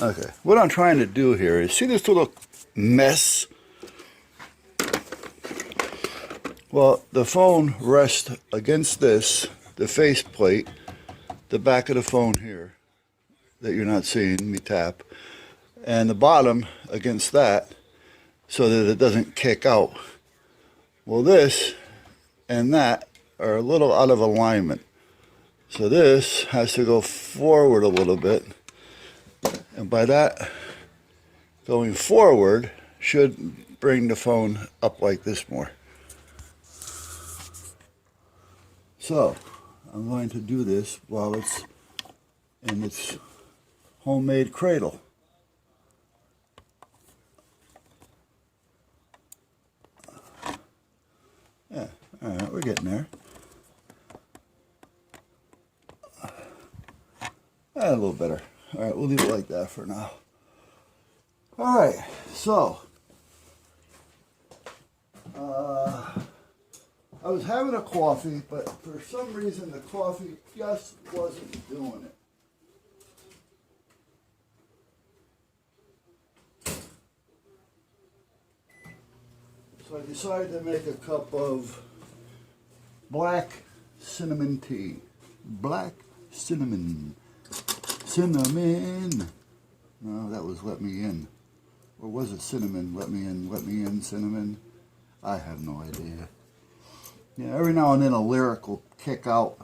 Okay, what I'm trying to do here is, see this little mess? Well, the phone rests against this, the faceplate, the back of the phone here, that you're not seeing me tap, and the bottom against that, so that it doesn't kick out. Well, this and that are a little out of alignment. So this has to go forward a little bit, and by that, going forward should bring the phone up like this more. So I'm going to do this while it's in its homemade cradle. Yeah, all right, we're getting there. A little better. All right, we'll leave it like that for now. All right, so I was having a coffee, but for some reason the coffee just wasn't doing it. So I decided to make a cup of black cinnamon tea. Black cinnamon. Cinnamon. No, that was let me in. Or was it cinnamon? Let me in, cinnamon. I have no idea. Yeah, every now and then a lyric will kick out.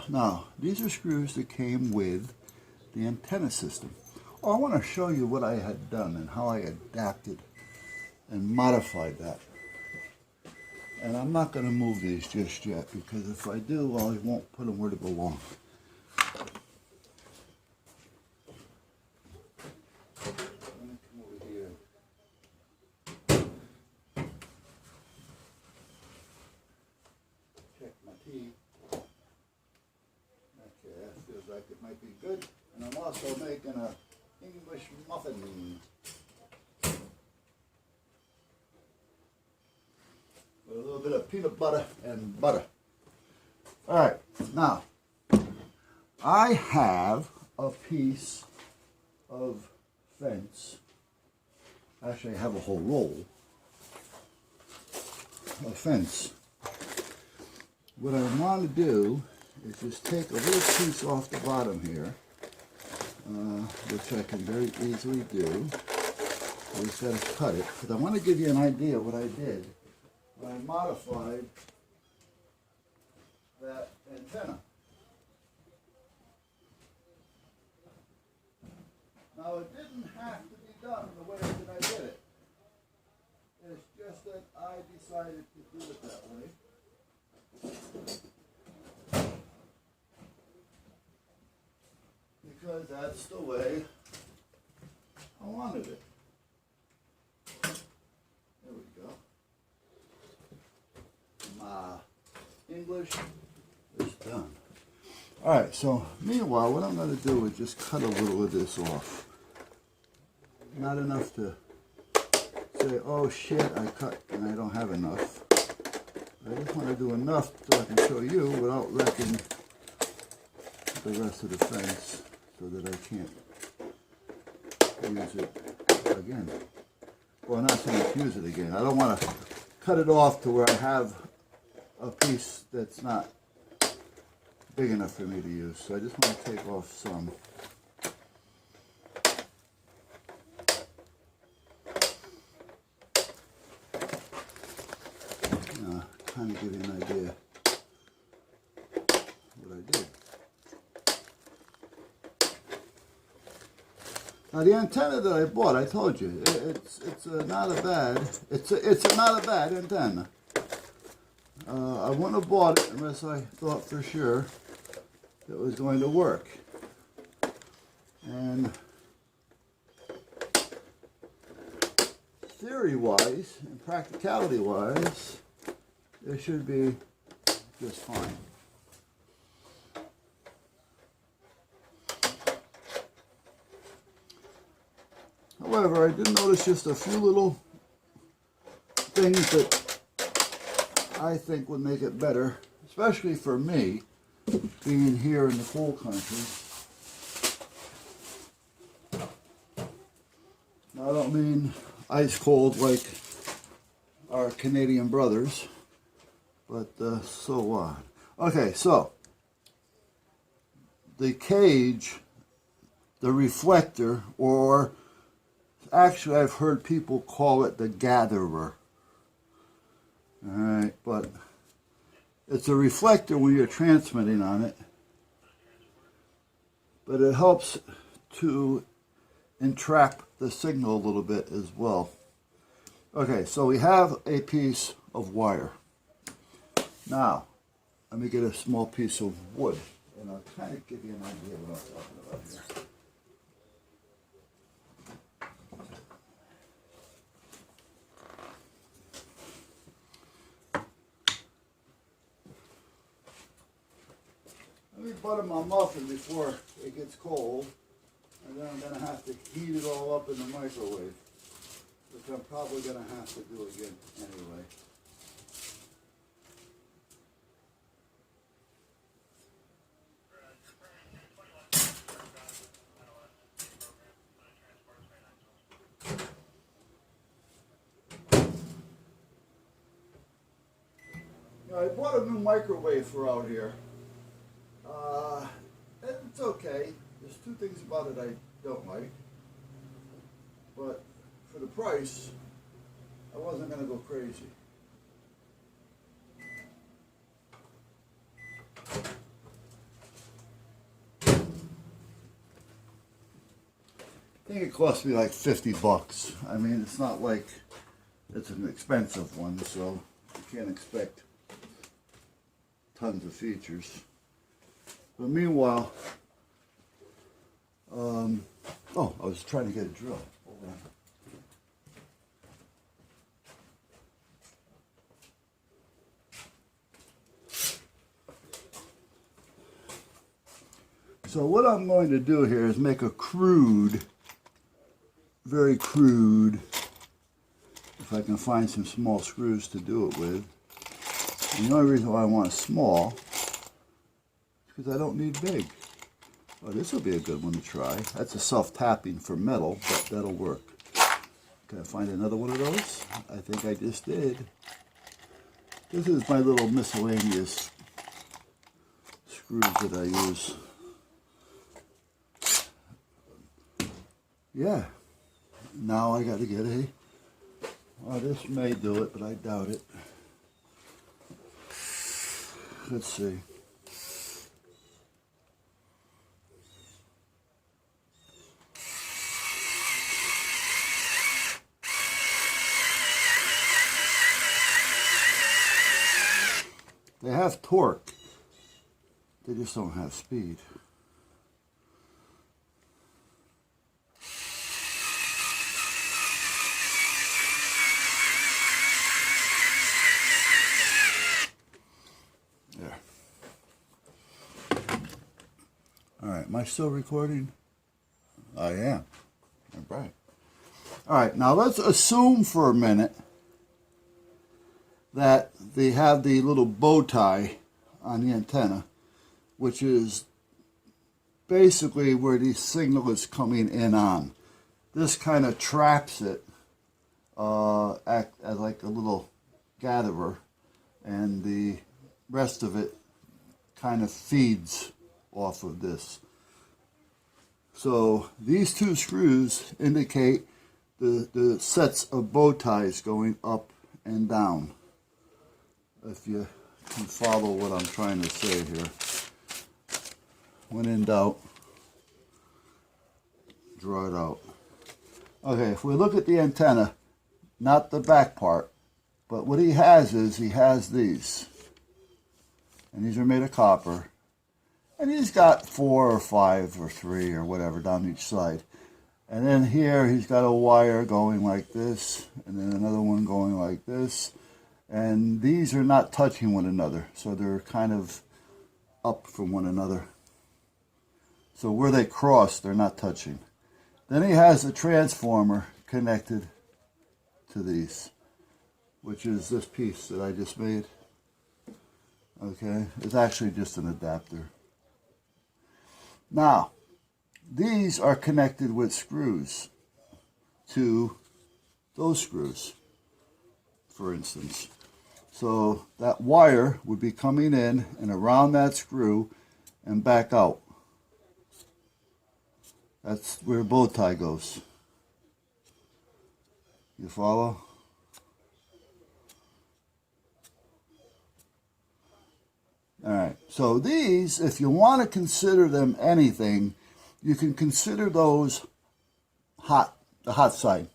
Now, these are screws that came with the antenna system. Oh, I want to show you what I had done and how I adapted and modified that. And I'm not going to move these just yet, because if I do, well, I won't put them where they belong. It might be good, and I'm also making a English muffin with a little bit of peanut butter and butter. All right, now I have a piece of fence. Actually, I have a whole roll of fence. What I want to do is just take a little piece off the bottom here, which I can very easily do. I just got to cut it, because I want to give you an idea of what I did when I modified that antenna. Now, it didn't have to be done the way that I did it. It's just that I decided to do it that way. Because that's the way I wanted it. There we go. My English is done. Alright, so meanwhile, what I'm going to do is just cut a little of this off. Not enough to say, oh shit, I cut and I don't have enough. I just want to do enough so I can show you without wrecking the rest of the fence, so that I can't use it again. Well, I'm not saying use it again. I don't want to cut it off to where I have a piece that's not big enough for me to use. So I just want to take off some. Kind of give you an idea what I did. Now the antenna that I bought, I told you, it's not a bad antenna. I wouldn't have bought it unless I thought for sure it was going to work. And theory-wise and practicality-wise, it should be just fine. However, I did notice just a few little things that I think would make it better, especially for me, being here in the cold country. I don't mean ice cold like our Canadian brothers, but so on. Okay, so the cage, the reflector, or actually I've heard people call it the gatherer. Alright, but it's a reflector when you're transmitting on it, but it helps to entrap the signal a little bit as well. Okay, so we have a piece of wire. Now, let me get a small piece of wood, and I'll kind of give you an idea of what I'm talking about here. Let me butter my muffin before it gets cold, and then I'm going to have to heat it all up in the microwave, which I'm probably going to have to do again anyway. I bought a new microwave for out here. It's okay. There's two things about it I don't like. But for the price, I wasn't going to go crazy. I think it cost me like 50 bucks. I mean, it's not like it's an expensive one, so you can't expect tons of features. But meanwhile, oh, I was trying to get a drill. Hold on. So what I'm going to do here is make a crude, very crude, if I can find some small screws to do it with. And the only reason why I want small is because I don't need big. Oh, this will be a good one to try. That's a self-tapping for metal, but that'll work. Can I find another one of those? I think I just did. This is my little miscellaneous screws that I use. Yeah. Now I got to get a... Well, this may do it, but I doubt it. Let's see. They have torque. They just don't have speed. There. All right, am I still recording? I am. All right. All right, now let's assume for a minute that they have the little bow tie on the antenna, which is basically where the signal is coming in on. This kind of traps it, act as like a little gatherer, and the rest of it kind of feeds off of this. So these two screws indicate the sets of bow ties going up and down. If you can follow what I'm trying to say here. When in doubt, draw it out. Okay, if we look at the antenna, not the back part, but what he has is he has these. And these are made of copper. And he's got 4 or 5 or 3 or whatever down each side. And then here he's got a wire going like this, and then another one going like this. And these are not touching one another, so they're kind of up from one another. So where they cross, they're not touching. Then he has a transformer connected to these, which is this piece that I just made. Okay, it's actually just an adapter. Now, these are connected with screws. to those screws, for instance. So that wire would be coming in and around that screw and back out. That's where a bow tie goes. You follow? Alright, so these, if you want to consider them anything, you can consider those hot, the hot side.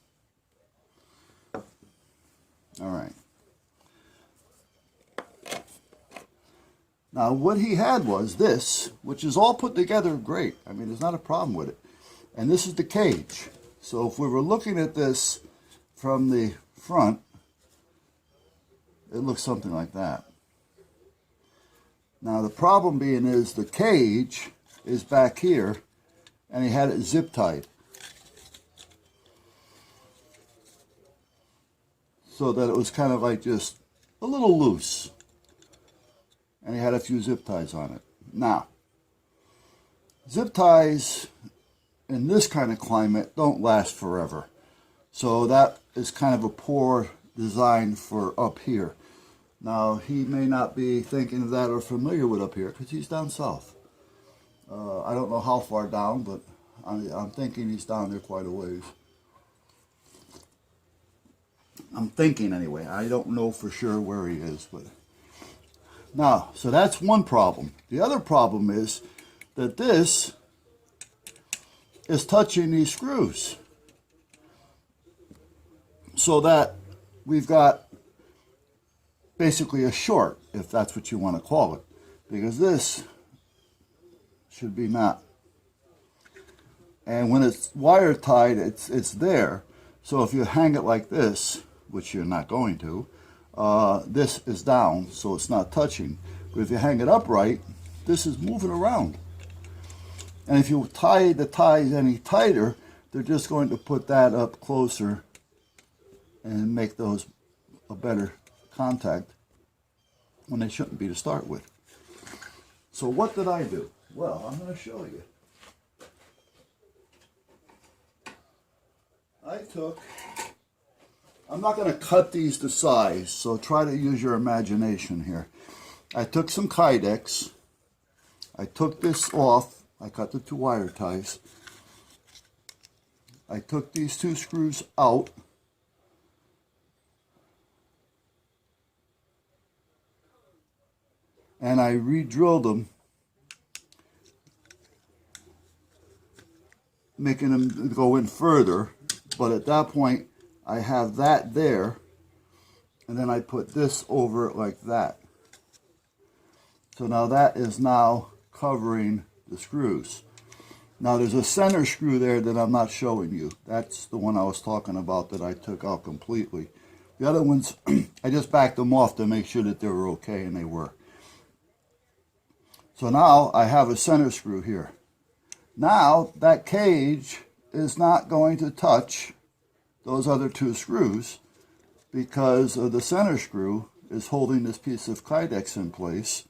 Alright. Now what he had was this, which is all put together great. I mean, there's not a problem with it. And this is the cage. So if we were looking at this from the front, it looks something like that. Now the problem being is the cage is back here and he had it zip tied. So that it was kind of like just a little loose. And he had a few zip ties on it. Now, zip ties in this kind of climate don't last forever. So that is kind of a poor design for up here. Now, he may not be thinking of that or familiar with up here because he's down south. I don't know how far down, but I'm thinking he's down there quite a ways. I'm thinking anyway. I don't know for sure where he is, but now, so that's one problem. The other problem is that this is touching these screws. So that we've got basically a short, if that's what you want to call it, because this should be not. And when it's wire tied, it's there. So if you hang it like this, which you're not going to, this is down, so it's not touching. But if you hang it upright, this is moving around. And if you tie the ties any tighter, they're just going to put that up closer and make those a better contact when they shouldn't be to start with. So what did I do? Well, I'm going to show you. I'm not going to cut these to size, so try to use your imagination here. I took some Kydex. I took this off. I cut the 2 wire ties. I took these 2 screws out. And I re-drilled them, making them go in further. But at that point, I have that there, and then I put this over it like that. So now that is now covering the screws. Now there's a center screw there that I'm not showing you. That's the one I was talking about that I took out completely. The other ones, I just backed them off to make sure that they were okay, and they were. So now I have a center screw here. Now that cage is not going to touch those other 2 screws because of the center screw is holding this piece of Kydex in place,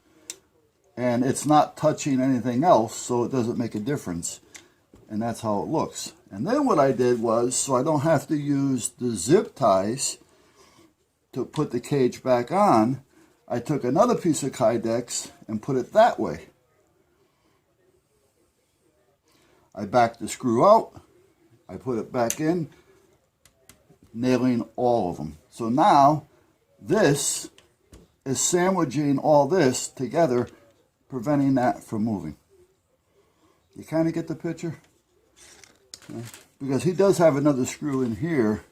and it's not touching anything else, so it doesn't make a difference. And that's how it looks. And then what I did was, so I don't have to use the zip ties to put the cage back on, I took another piece of Kydex and put it that way. I backed the screw out, I put it back in, nailing all of them. So now this is sandwiching all this together, preventing that from moving. You kind of get the picture? Okay. Because he does have another screw in here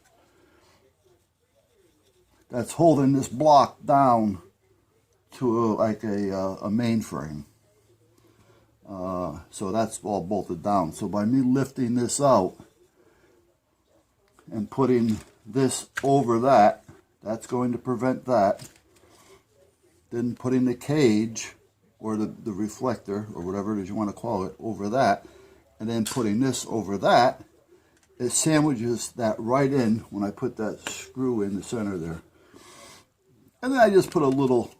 that's holding this block down to like a mainframe. So that's all bolted down. So by me lifting this out and putting this over that, that's going to prevent that. Then putting the cage or the reflector or whatever it is you want to call it over that, and then putting this over that, it sandwiches that right in when I put that screw in the center there. And then I just put a little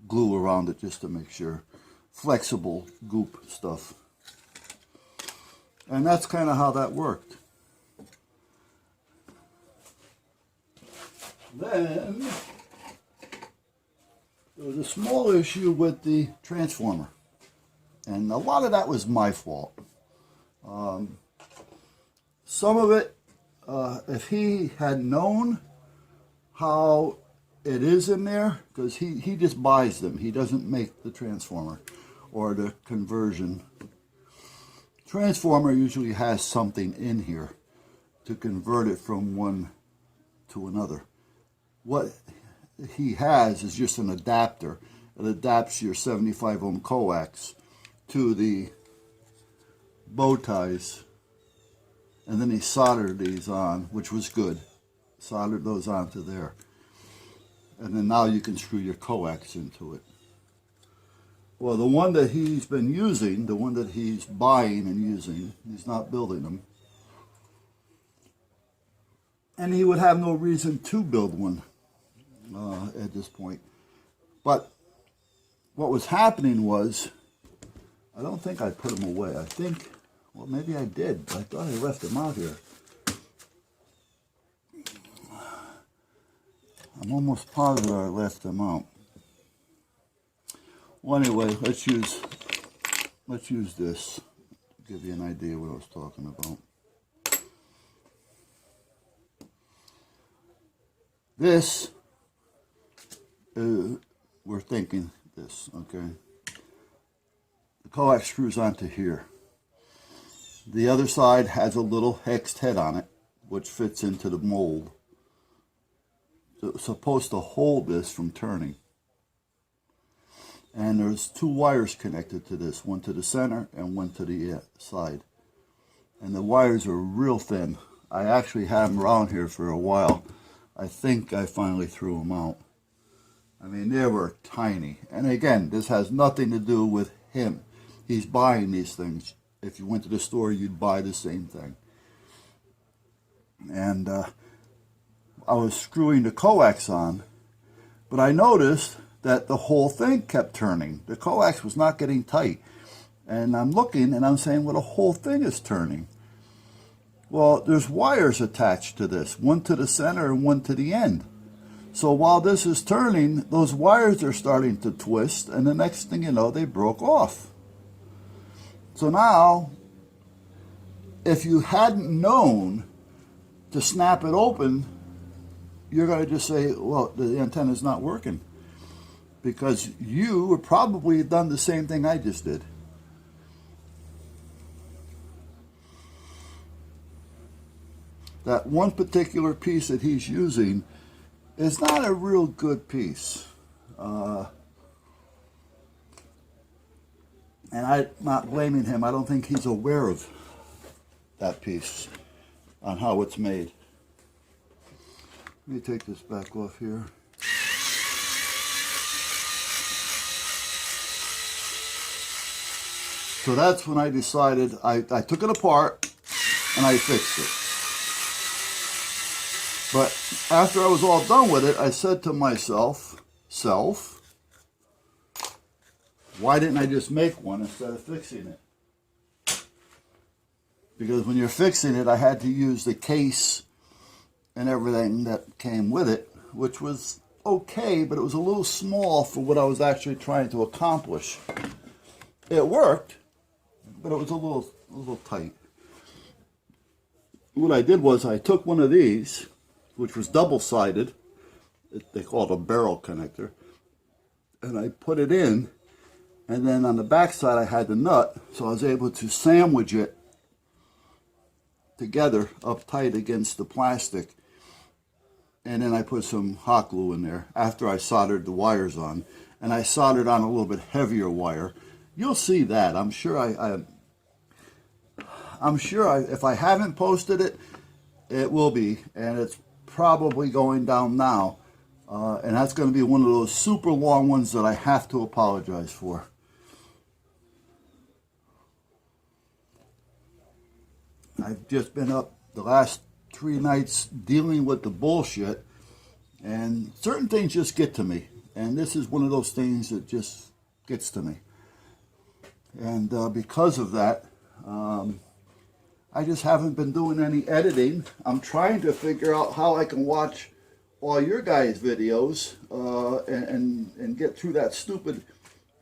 glue around it just to make sure. Flexible goop stuff. And that's kind of how that worked. Then there was a small issue with the transformer, and a lot of that was my fault. Some of it, if he had known how it is in there, because he just buys them. He doesn't make the transformer or the conversion. Transformer usually has something in here to convert it from one to another. What he has is just an adapter. It adapts your 75 ohm coax to the bow ties, and then he soldered these on, which was good. Soldered those onto there, and then now you can screw your coax into it. Well, the one that he's been using, the one that he's buying and using, he's not building them, and he would have no reason to build one at this point. But what was happening was, I don't think I put them away. I think, well, maybe I did. I thought I left them out here. I'm almost positive I left them out. Well, anyway, let's use this to give you an idea what I was talking about. This, we're thinking this, okay? The coax screws onto here. The other side has a little hexed head on it, which fits into the mold. So it's supposed to hold this from turning. And there's two wires connected to this, one to the center and one to the side. And the wires are real thin. I actually had them around here for a while. I think I finally threw them out. I mean, they were tiny. And again, this has nothing to do with him. He's buying these things. If you went to the store, you'd buy the same thing. And I was screwing the coax on, but I noticed that the whole thing kept turning. The coax was not getting tight. And I'm looking and I'm saying, well, the whole thing is turning. Well, there's wires attached to this, one to the center and one to the end. So while this is turning, those wires are starting to twist, and the next thing you know, they broke off. So now, if you hadn't known to snap it open, you're going to just say, well, the antenna's not working. Because you would probably have done the same thing I just did. That one particular piece that he's using is not a real good piece. And I'm not blaming him. I don't think he's aware of that piece on how it's made. Let me take this back off here. So that's when I decided, I took it apart and I fixed it. But after I was all done with it, I said to myself, why didn't I just make one instead of fixing it? Because when you're fixing it, I had to use the case and everything that came with it, which was okay, but it was a little small for what I was actually trying to accomplish. It worked, but it was a little tight. What I did was I took one of these, which was double-sided, they call it a barrel connector, and I put it in, and then on the back side I had the nut, so I was able to sandwich it together up tight against the plastic, and then I put some hot glue in there after I soldered the wires on, and I soldered on a little bit heavier wire. You'll see that. I'm sure if I haven't posted it, it will be, and it's probably going down now, and that's going to be one of those super long ones that I have to apologize for. I've just been up the last 3 nights dealing with the bullshit, and certain things just get to me, and this is one of those things that just gets to me. And because of that, I just haven't been doing any editing. I'm trying to figure out how I can watch all your guys' videos and get through that stupid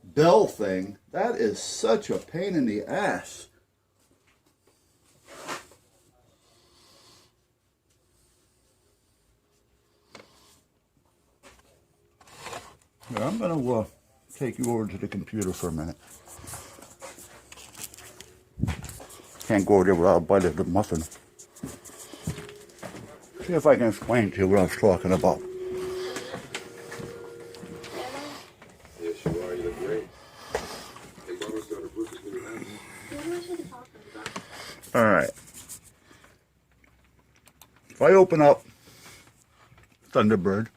bell thing. That is such a pain in the ass. Yeah, I'm going to take you over to the computer for a minute. Can't go over there without a bite of the muffin. See if I can explain to you what I was talking about. Yes, you are. You're great. All right. If I open up Thunderbird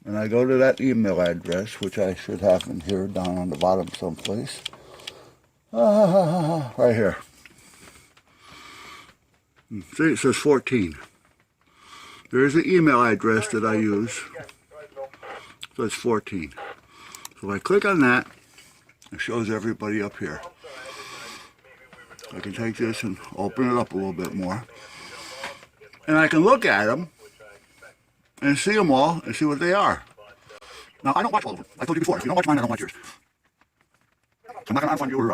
and I go to that email address, which I should have in here down on the bottom someplace, right here. See, it says 14. There's the email address that I use. So it's 14. So if I click on that, it shows everybody up here. I can take this and open it up a little bit more. And I can look at them and see them all and see what they are. Now, I don't watch all of them. I told you before, if you don't watch mine, I don't watch yours. I'm not going to unfund you or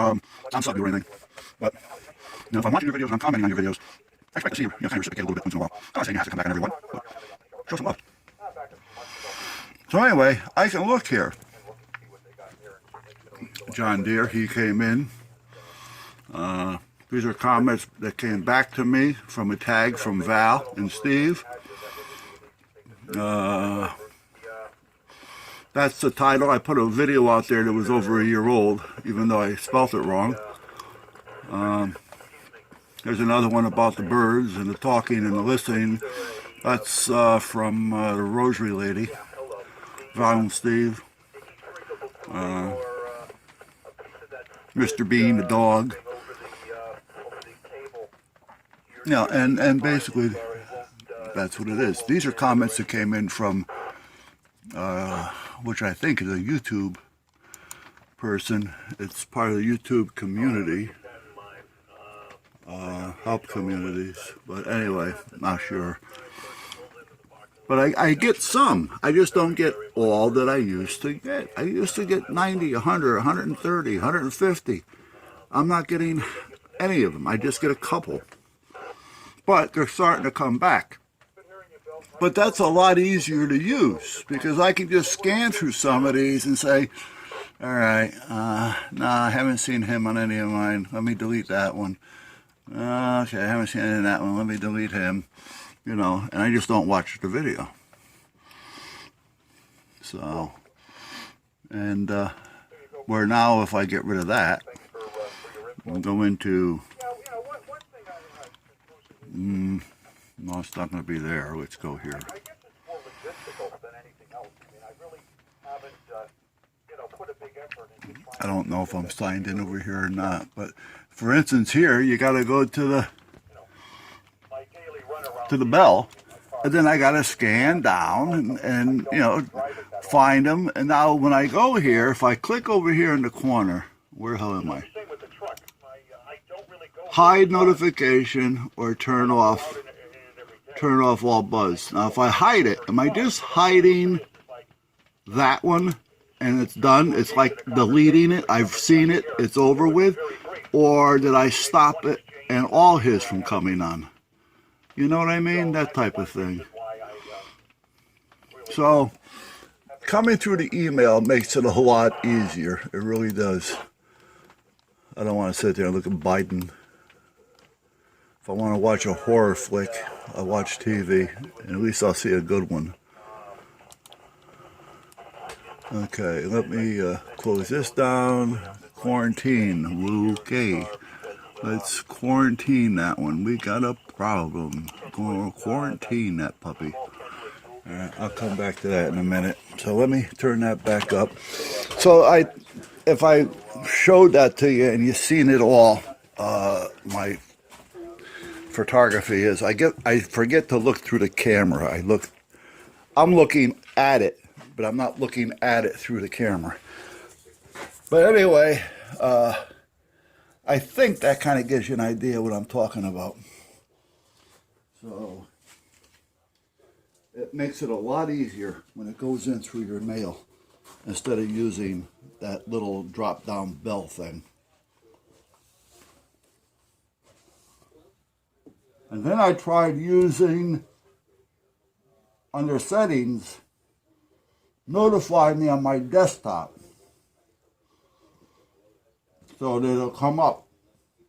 unsub you or anything. But, you know, if I'm watching your videos and I'm commenting on your videos, I expect to see you, kind of reciprocate a little bit once in a while. I'm not saying you have to come back on every one, but show some love. So anyway, I can look here. John Deere, he came in. These are comments that came back to me from a tag from Val and Steve. That's the title. I put a video out there that was over a year old, even though I spelt it wrong. There's another one about the birds and the talking and the listening. That's from the Rosary Lady, Val and Steve. Mr. Bean, the dog. Yeah, and basically that's what it is. These are comments that came in from, which I think is a YouTube person. It's part of the YouTube community, help communities. But anyway, not sure. But I get some. I just don't get all that I used to get. I used to get 90, 100, 130, 150. I'm not getting any of them. I just get a couple. But they're starting to come back. But that's a lot easier to use because I can just scan through some of these and say, all right, nah, I haven't seen him on any of mine. Let me delete that one. Okay, I haven't seen any of that one. Let me delete him. You know, and I just don't watch the video. So, and where now if I get rid of that, we'll go into, no, it's not going to be there. Let's go here. I don't know if I'm signed in over here or not, but for instance here, you got to go to the bell, and then I got to scan down and you know, find them. And now when I go here, if I click over here in the corner, where the hell am I? Hide notification or turn off all buzz. Now if I hide it, am I just hiding that one and it's done? It's like deleting it. I've seen it. It's over with. Or did I stop it and all his from coming on? You know what I mean? That type of thing. So, coming through the email makes it a lot easier. It really does. I don't want to sit there and look at Biden. If I want to watch a horror flick, I watch TV. And at least I'll see a good one. Okay, let me close this down. Quarantine. Okay. Let's quarantine that one. We got a problem. Go quarantine that puppy. Alright, I'll come back to that in a minute. So let me turn that back up. So if I showed that to you and you've seen it all, my photography is, I forget to look through the camera. I'm looking at it, but I'm not looking at it through the camera. But anyway, I think that kind of gives you an idea what I'm talking about. So, it makes it a lot easier when it goes in through your mail instead of using that little drop down bell thing. And then I tried using, under settings, notify me on my desktop, so that it'll come up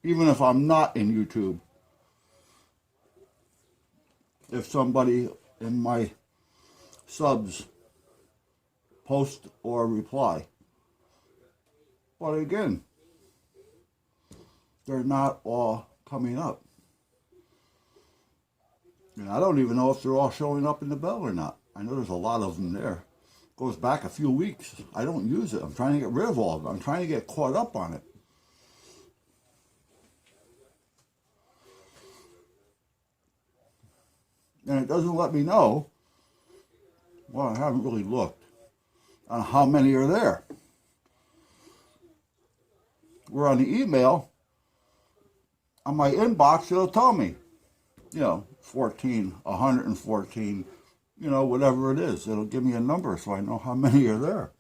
even if I'm not in YouTube. If somebody in my subs post or reply. But again, they're not all coming up. And I don't even know if they're all showing up in the bell or not. I know there's a lot of them there. It goes back a few weeks. I don't use it. I'm trying to get rid of all of them. I'm trying to get caught up on it. And it doesn't let me know, well, I haven't really looked, on how many are there. Where on the email, on my inbox, it'll tell me, 14, 114, whatever it is. It'll give me a number so I know how many are there.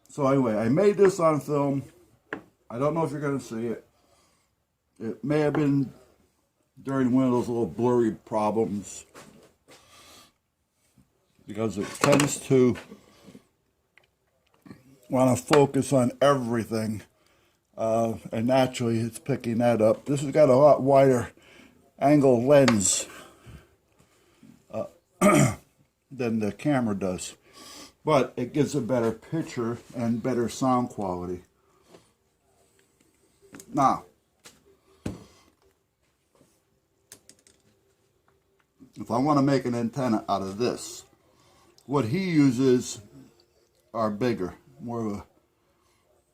So anyway, I made this on film. I don't know if you're going to see it. It may have been during one of those little blurry problems, because it tends to want to focus on everything, and naturally it's picking that up. This has got a lot wider angle lens than the camera does, but it gives a better picture and better sound quality. Now, if I want to make an antenna out of this, what he uses are bigger, more of a,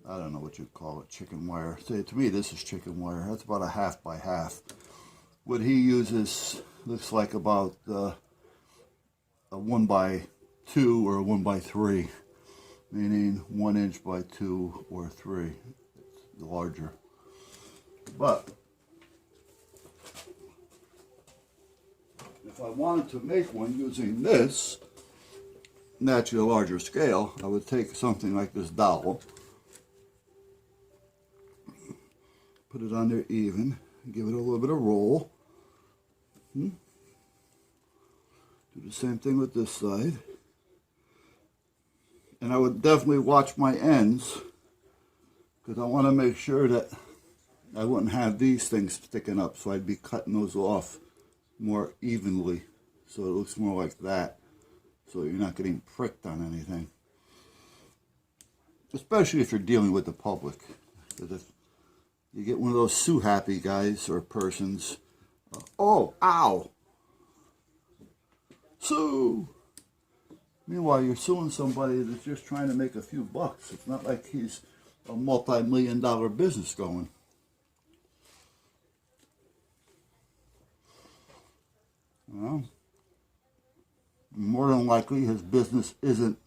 I don't know what you'd call it, chicken wire. See, to me, this is chicken wire. That's about a 1/2 by 1/2. What he uses looks like about a 1x2 or a 1x3, meaning 1 inch by 2 or 3. It's larger. But if I wanted to make one using this, naturally a larger scale, I would take something like this dowel, put it on there even, give it a little bit of roll. Do the same thing with this side. And I would definitely watch my ends, because I want to make sure that I wouldn't have these things sticking up, so I'd be cutting those off more evenly, so it looks more like that, so you're not getting pricked on anything, especially if you're dealing with the public. Because if you get one of those sue happy guys or persons, oh, ow, sue. Meanwhile, you're suing somebody that's just trying to make a few bucks. It's not like he's a multi-million-dollar business going. Well, more than likely his business isn't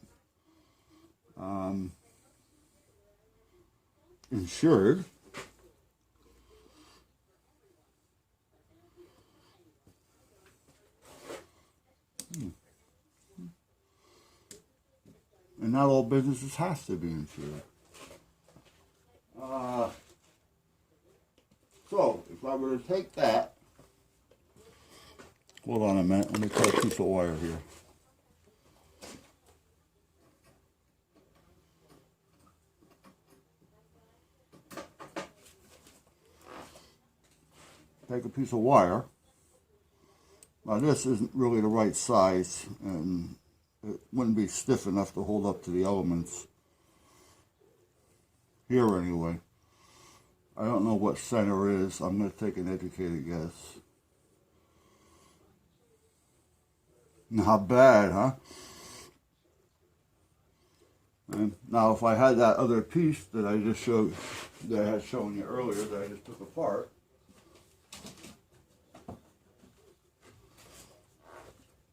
insured. And not all businesses have to be insured. So, if I were to take that, hold on a minute, let me cut a piece of wire here. Take a piece of wire. Now this isn't really the right size, and it wouldn't be stiff enough to hold up to the elements. Here anyway. I don't know what center is. I'm going to take an educated guess. Not bad, huh? And now if I had that other piece that I just showed, that I had shown you earlier, that I just took apart,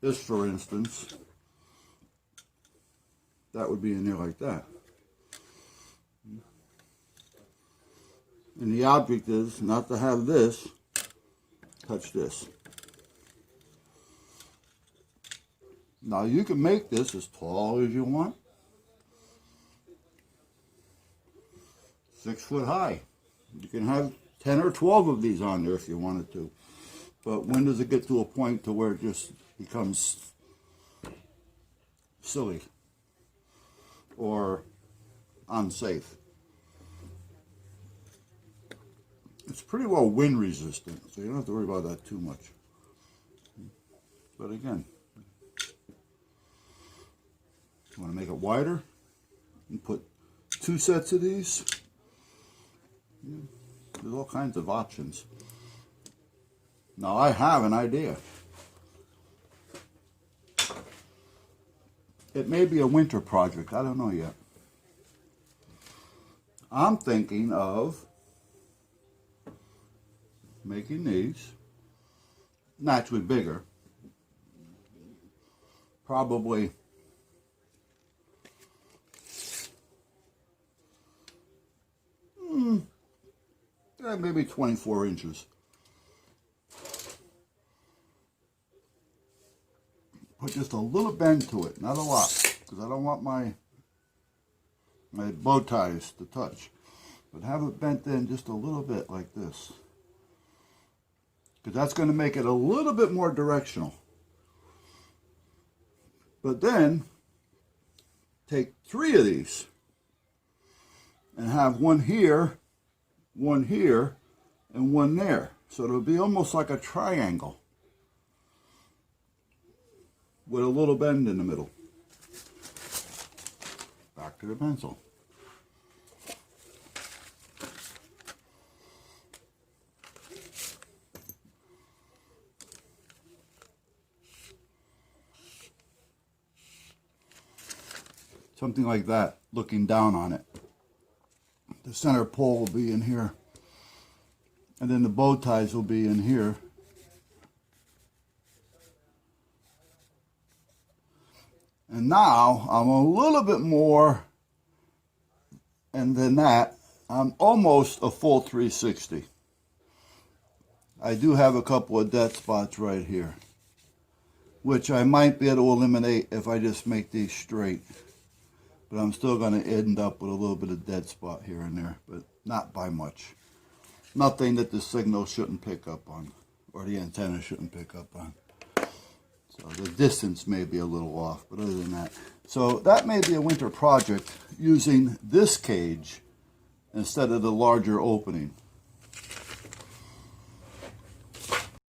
this for instance, that would be in there like that. And the object is not to have this touch this. Now you can make this as tall as you want. 6 foot high. You can have 10 or 12 of these on there if you wanted to. But when does it get to a point to where it just becomes silly or unsafe? It's pretty well wind resistant, so you don't have to worry about that too much. But again, you want to make it wider and put 2 sets of these. There's all kinds of options. Now I have an idea. It may be a winter project, I don't know yet. I'm thinking of making these naturally bigger, probably maybe 24 inches. Put just a little bend to it, not a lot, because I don't want my bow ties to touch. But have it bent in just a little bit like this, because that's going to make it a little bit more directional. But then take 3 of these and have one here, and one there. So it'll be almost like a triangle with a little bend in the middle. Back to the pencil. Something like that, looking down on it. The center pole will be in here, and then the bow ties will be in here. And now I'm a little bit more, and then that, I'm almost a full 360. I do have a couple of dead spots right here, which I might be able to eliminate if I just make these straight. But I'm still going to end up with a little bit of dead spot here and there, but not by much. Nothing that the signal shouldn't pick up on, or the antenna shouldn't pick up on. So the distance may be a little off, but other than that. So that may be a winter project using this cage instead of the larger opening.